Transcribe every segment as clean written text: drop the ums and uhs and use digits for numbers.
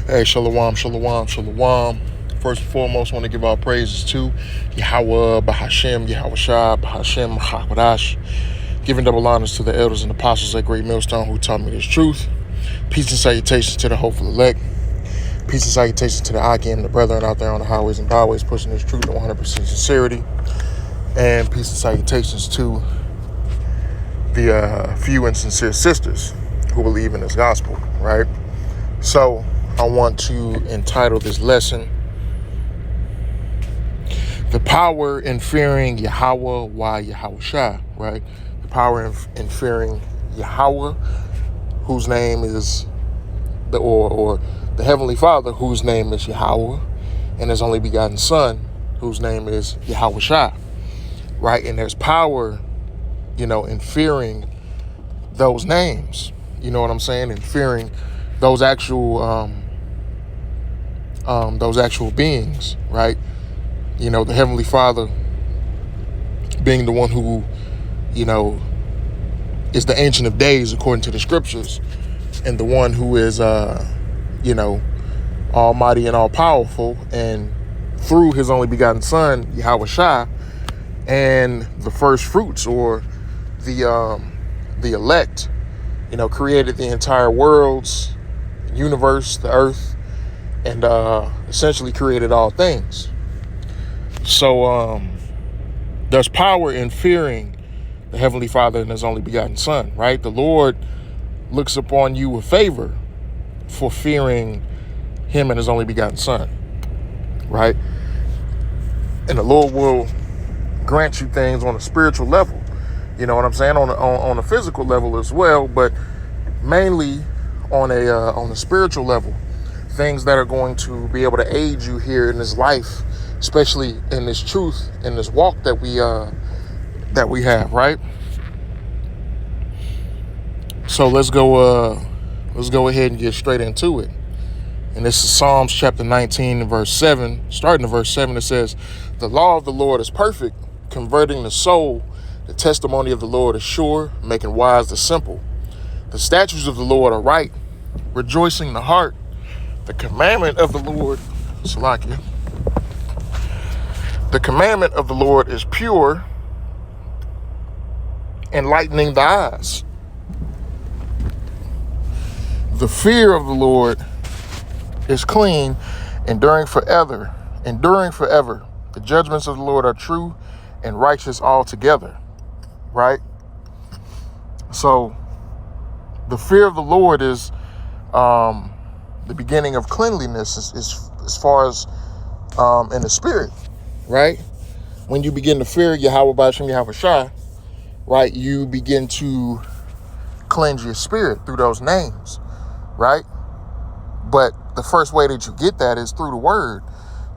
Hey, shalom, shalom, shalom. First and foremost, I want to give our praises to Yahawah, Bahashem, Yahawashi, Bahashem, Yahawashi. Giving double honors to the elders and apostles at Great Millstone who taught me this truth. Peace and salutations to the hopeful elect. Peace and salutations to the Akim, the brethren out there on the highways and byways pushing this truth with 100% sincerity. And peace and salutations to the few and sincere sisters who believe in this gospel, right? So I want to entitle this lesson, The Power in Fearing Yahawah while Yahawashi, right? The power in fearing Yahawah, whose name is, or the Heavenly Father, whose name is Yahawah, and His only begotten Son, whose name is Yahawashi, right? And there's power, in fearing those names, you know what I'm saying? And fearing those actual beings, right? The Heavenly Father being the one who, is the Ancient of Days according to the scriptures, and the one who is, almighty and all powerful, and through His only begotten Son, Yahawashi, and the first fruits, or the elect, created the entire worlds, universe, the earth, and essentially created all things. So there's power in fearing the Heavenly Father and His only begotten Son, right? The Lord looks upon you with favor for fearing Him and His only begotten Son, right? And the Lord will grant you things on a spiritual level, you know what I'm saying, on a physical level as well, but mainly on a spiritual level, things that are going to be able to aid you here in this life, especially in this truth, in this walk that we have, right? So let's go ahead and get straight into it. And this is Psalms chapter 19, verse 7. Starting at verse 7, it says, "The law of the Lord is perfect, converting the soul. The testimony of the Lord is sure, making wise the simple. The statutes of the Lord are right, rejoicing the heart. The commandment of the Lord, Salakia. The commandment of the Lord is pure, enlightening the eyes. The fear of the Lord is clean, enduring forever. The judgments of the Lord are true and righteous altogether," right? So the fear of the Lord is the beginning of cleanliness as far as in the spirit, right? When you begin to fear Yahawah B'Shem Yahawashi, right, you begin to cleanse your spirit through those names, right? But the first way that you get that is through the word,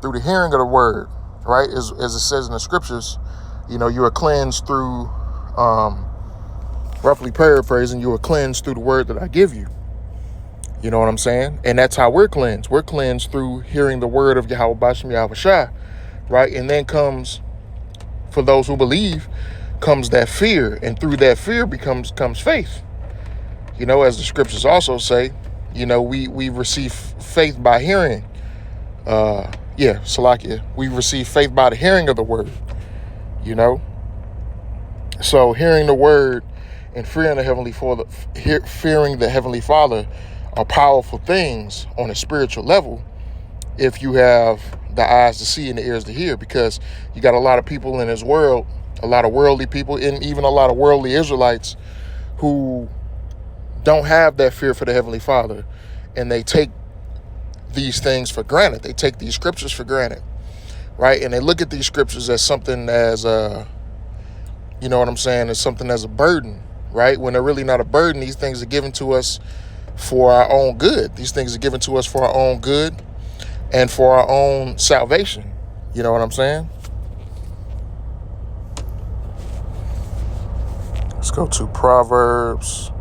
through the hearing of the word, right? As it says in the scriptures, you are cleansed through, roughly paraphrasing, you are cleansed through the word that I give you. You know what I'm saying? And that's how we're cleansed. We're cleansed through hearing the word of Yahawah B'Shem Yahawashi, right? And then comes, for those who believe, comes that fear. And through that fear comes faith. As the scriptures also say, we receive faith by hearing. Salakia. We receive faith by the hearing of the word. So hearing the word and fearing the Heavenly Father are powerful things on a spiritual level if you have the eyes to see and the ears to hear, because you got a lot of people in this world, a lot of worldly people, and even a lot of worldly Israelites who don't have that fear for the Heavenly Father, and they take these things for granted. They take these scriptures for granted, right? And they look at these scriptures as something as as something as a burden, right? When they're really not a burden. These things are given to us for our own good. These things are given to us for our own good and for our own salvation. You know what I'm saying? Let's go to Proverbs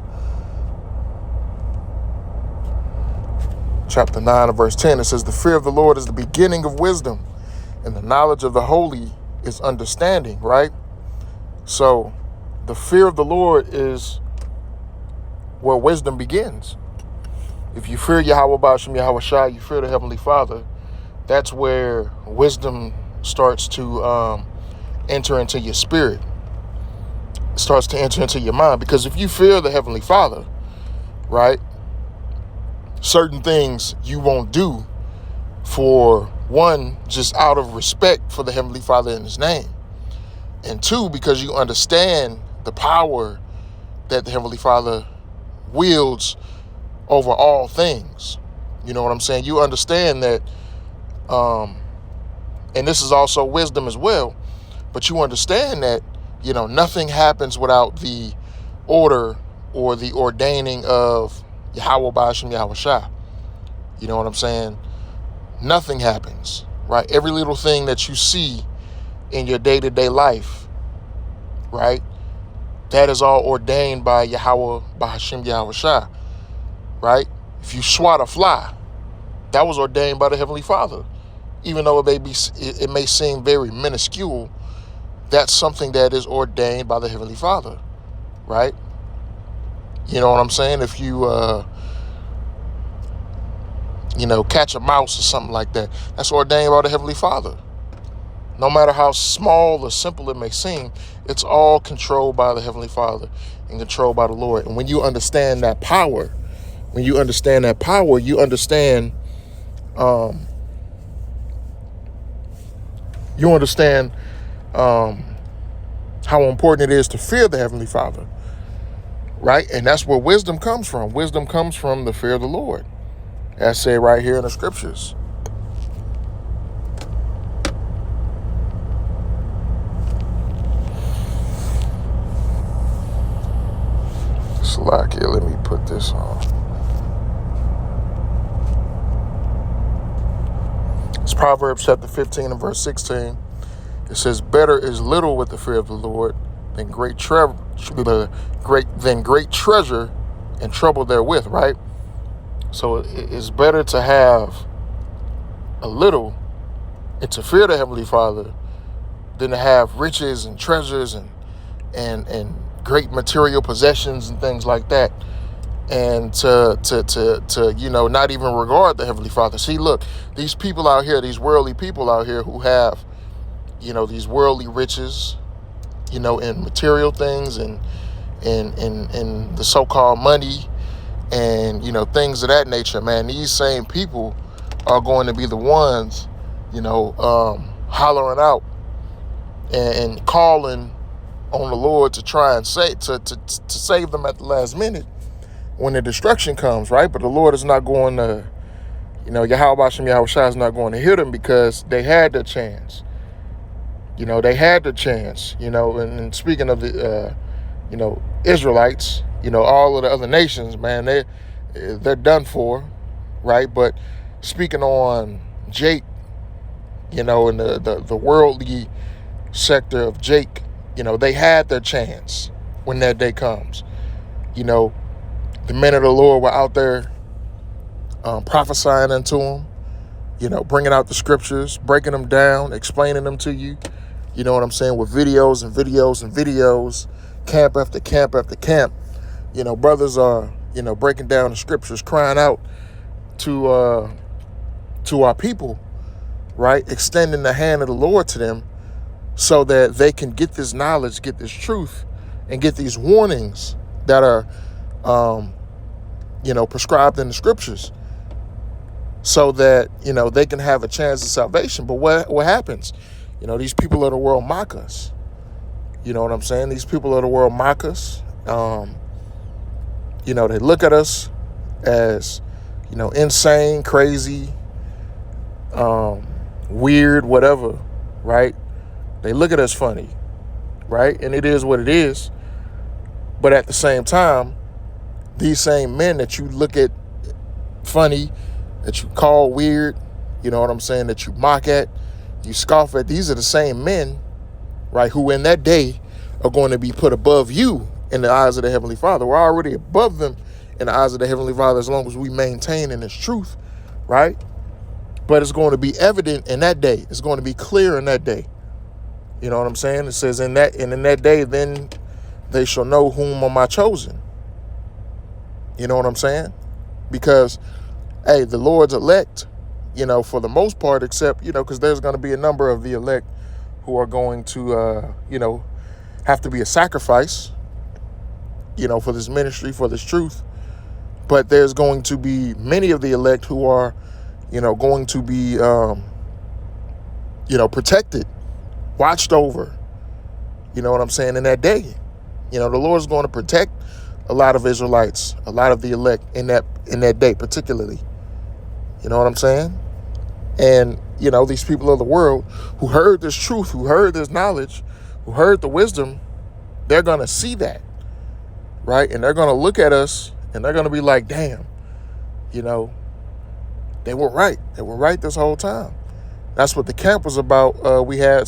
chapter 9 and verse 10. It says, "The fear of the Lord is the beginning of wisdom, and the knowledge of the holy is understanding," right? So the fear of the Lord is where wisdom begins. If you fear Yahawah Ba'ashem Yahawashi, you fear the Heavenly Father, that's where wisdom starts to enter into your spirit. It starts to enter into your mind. Because if you fear the Heavenly Father, right, certain things you won't do, for one, just out of respect for the Heavenly Father and his name. And two, because you understand the power that the Heavenly Father wields over all things. You know what I'm saying? You understand that, and this is also wisdom as well, but you understand that, nothing happens without the order or the ordaining of Yahawah Ba'ashem Yahawashi. You know what I'm saying? Nothing happens, right? Every little thing that you see in your day-to-day life, right? That is all ordained by Yahawah Ba'ashem Yahawashi, right? If you swat a fly, that was ordained by the Heavenly Father. Even though it may seem very minuscule, that's something that is ordained by the Heavenly Father, right? You know what I'm saying? If you, catch a mouse or something like that, that's ordained by the Heavenly Father. No matter how small or simple it may seem, it's all controlled by the Heavenly Father and controlled by the Lord. And when you understand that power, you understand how important it is to fear the Heavenly Father, right? And that's where wisdom comes from. Wisdom comes from the fear of the Lord, as said right here in the scriptures. Slack here, let me put this on. It's Proverbs chapter 15 and verse 16. It says, better is little with the fear of the Lord than great treasure and trouble therewith, right? So it's better to have a little and to fear the Heavenly Father than to have riches and treasures and great material possessions and things like that, and to not even regard the Heavenly Father. See, look, these people out here, these worldly people out here who have, these worldly riches, in material things and the so-called money and, things of that nature, man, these same people are going to be the ones, hollering out and calling on the Lord to try and save them at the last minute when the destruction comes, right? But the Lord is not going to, Yahawah Ba'ashem Yahawashi is not going to hear them, because they had their chance. They had the chance, and speaking of the, Israelites, all of the other nations, man, they're done for, right? But speaking on Jake, in the worldly sector of Jake, they had their chance when that day comes. The men of the Lord were out there prophesying unto them, bringing out the scriptures, breaking them down, explaining them to you. You know what I'm saying? With videos and videos and videos, camp after camp after camp. Brothers are, breaking down the scriptures, crying out to our people, right? Extending the hand of the Lord to them so that they can get this knowledge, get this truth, and get these warnings that are, prescribed in the scriptures, so that, they can have a chance of salvation. But what happens? These people of the world mock us. You know what I'm saying? These people of the world mock us. They look at us as, insane, crazy, weird, whatever, right? They look at us funny, right? And it is what it is. But at the same time, these same men that you look at funny, that you call weird, you know what I'm saying, that you mock at, you scoff at, these are the same men, right, who in that day are going to be put above you in the eyes of the Heavenly Father. We're already above them in the eyes of the Heavenly Father as long as we maintain in His truth, right? But it's going to be evident in that day. It's going to be clear in that day. You know what I'm saying? It says in that day, then they shall know whom am I chosen. You know what I'm saying? Because, hey, the Lord's elect, for the most part, except, because there's going to be a number of the elect who are going to, have to be a sacrifice, for this ministry, for this truth. But there's going to be many of the elect who are, going to be, protected, watched over, in that day. The Lord's going to protect a lot of Israelites, a lot of the elect in that day particularly. You know what I'm saying? And, these people of the world who heard this truth, who heard this knowledge, who heard the wisdom, they're going to see that, right? And they're going to look at us and they're going to be like, damn, they were right. They were right this whole time. That's what the camp was about. We had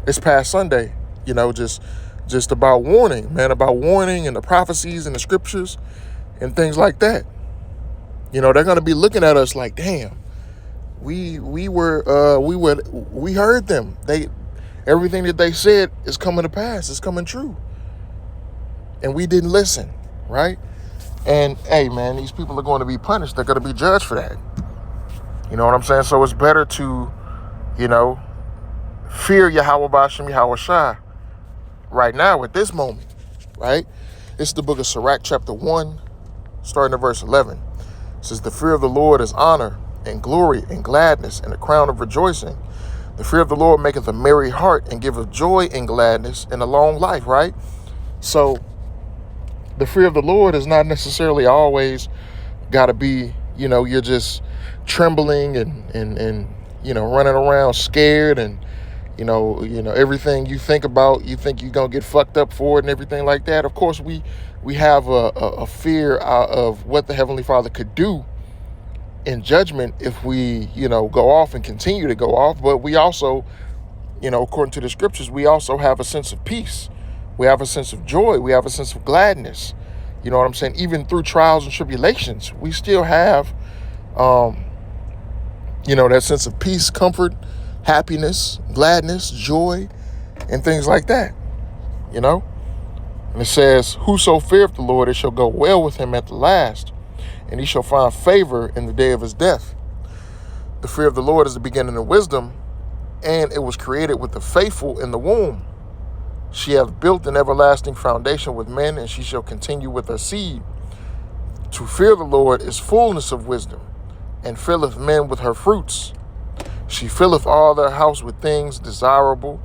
this past Sunday, just about warning, man, about warning and the prophecies and the scriptures and things like that. They're going to be looking at us like, damn, we heard them. Everything that they said is coming to pass. It's coming true. And we didn't listen, right? And, hey, man, these people are going to be punished. They're going to be judged for that. You know what I'm saying? So it's better to, fear Yahawashi right now at this moment, right? It's the book of Sirach, chapter 1, starting at verse 11. It says, the fear of the Lord is honor and glory and gladness and a crown of rejoicing. The fear of the Lord maketh a merry heart and giveth joy and gladness and a long life, right? So the fear of the Lord is not necessarily always got to be, you're just trembling and running around scared and, everything you think about, you think you're going to get fucked up for it and everything like that. Of course, we have a fear of what the Heavenly Father could do in judgment if we, go off and continue to go off. But we also, according to the scriptures, we also have a sense of peace. We have a sense of joy. We have a sense of gladness. You know what I'm saying? Even through trials and tribulations, we still have, that sense of peace, comfort, happiness, gladness, joy, and things like that, And it says, whoso feareth the Lord, it shall go well with him at the last, and he shall find favor in the day of his death. The fear of the Lord is the beginning of wisdom, and it was created with the faithful in the womb. She hath built an everlasting foundation with men, and she shall continue with her seed. To fear the Lord is fullness of wisdom, and filleth men with her fruits. She filleth all their house with things desirable,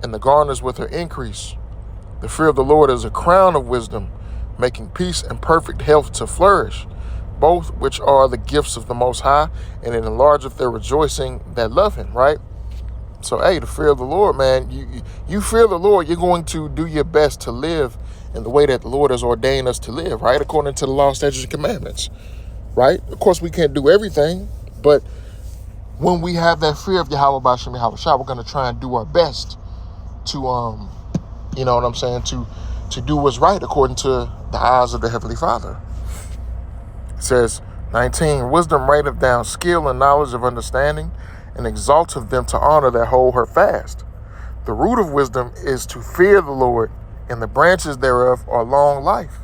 and the garners with her increase. The fear of the Lord is a crown of wisdom, making peace and perfect health to flourish, both which are the gifts of the Most High, and it enlargeth their rejoicing that love him, right? So, hey, the fear of the Lord, man, you fear the Lord, you're going to do your best to live in the way that the Lord has ordained us to live, right? According to the law, statutes, and commandments, right? Of course, we can't do everything, but when we have that fear of Yahawashi, we're going to try and do our best to, to do what's right according to the eyes of the Heavenly Father. It says, 19, wisdom writeth down skill and knowledge of understanding, and exalteth them to honor that hold her fast. The root of wisdom is to fear the Lord, and the branches thereof are long life.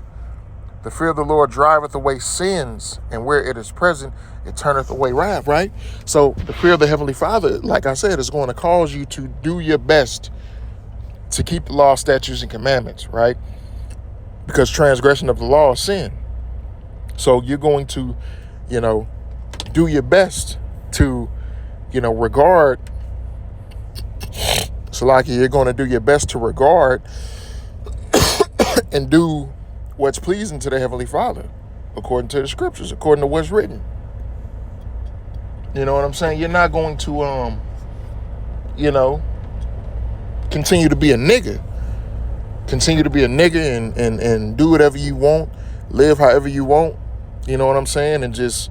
The fear of the Lord driveth away sins, and where it is present, it turneth away wrath, right? So the fear of the Heavenly Father, like I said, is going to cause you to do your best to keep the law, statutes, and commandments, right? Because transgression of the law is sin. So you're going to, do your best to, regard. So like you're going to do your best to regard and do what's pleasing to the Heavenly Father, according to the scriptures, according to what's written. You know what I'm saying? You're not going to, continue to be a nigga. Continue to be a nigga and do whatever you want, live however you want. You know what I'm saying? And just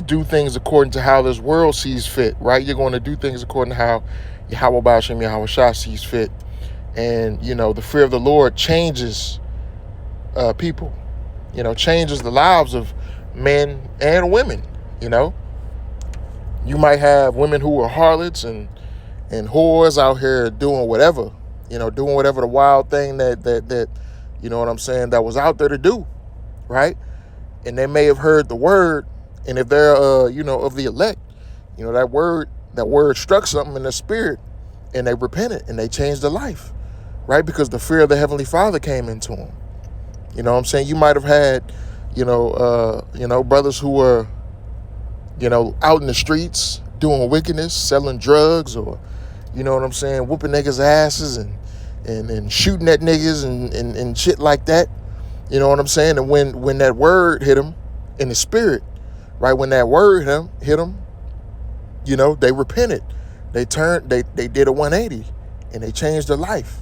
do things according to how this world sees fit, right? You're going to do things according to how Yahawashi sees fit. And, the fear of the Lord changes people, changes the lives of men and women, You might have women who are harlots and whores out here doing whatever, doing whatever the wild thing that that was out there to do, right? and they may have heard the word, and if they're you know, of the elect, you know, that word struck something in their spirit, and they repented and they changed their life, right? Because the fear of the Heavenly Father came into them. You know what I'm saying? You might have had, you know, brothers who were, you know, out in the streets doing wickedness, selling drugs, or, you know what I'm saying, whooping niggas' asses and shooting at niggas and shit like that. You know what I'm saying? And when that word hit them in the spirit, right? When that word hit them, you know, they repented. They did a 180 and they changed their life.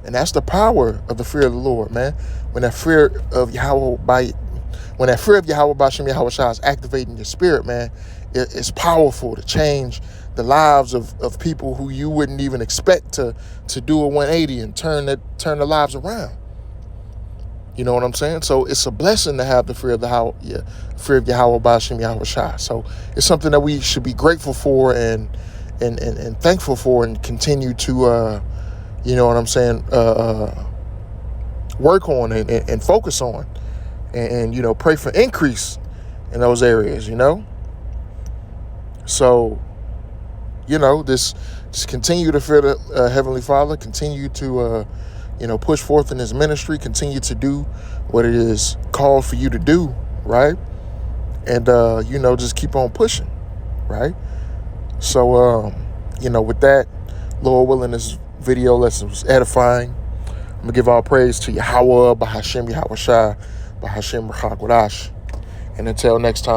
And that's the power of the fear of the Lord, man. When that fear of Yahawah Ba'Shem Yahawashi is activating your spirit, man, it's powerful to change the lives of people who you wouldn't even expect to do a 180 and turn their lives around. You know what I'm saying? So it's a blessing to have the fear of Yahawah Ba'Shem Yahawashi. So it's something that we should be grateful for and thankful for, and continue to you know what I'm saying, work on and focus on, and you know, pray for increase in those areas, you know. So, you know, just continue to fear the Heavenly Father, continue to you know, push forth in His ministry, continue to do what it is called for you to do, right? And you know, just keep on pushing, right? So you know, with that, Lord willing, this video lesson was edifying. I'm gonna give all praise to Yahawah Ba'Shem Yahawashi Ba'Shem Rachakwadash. And until next time.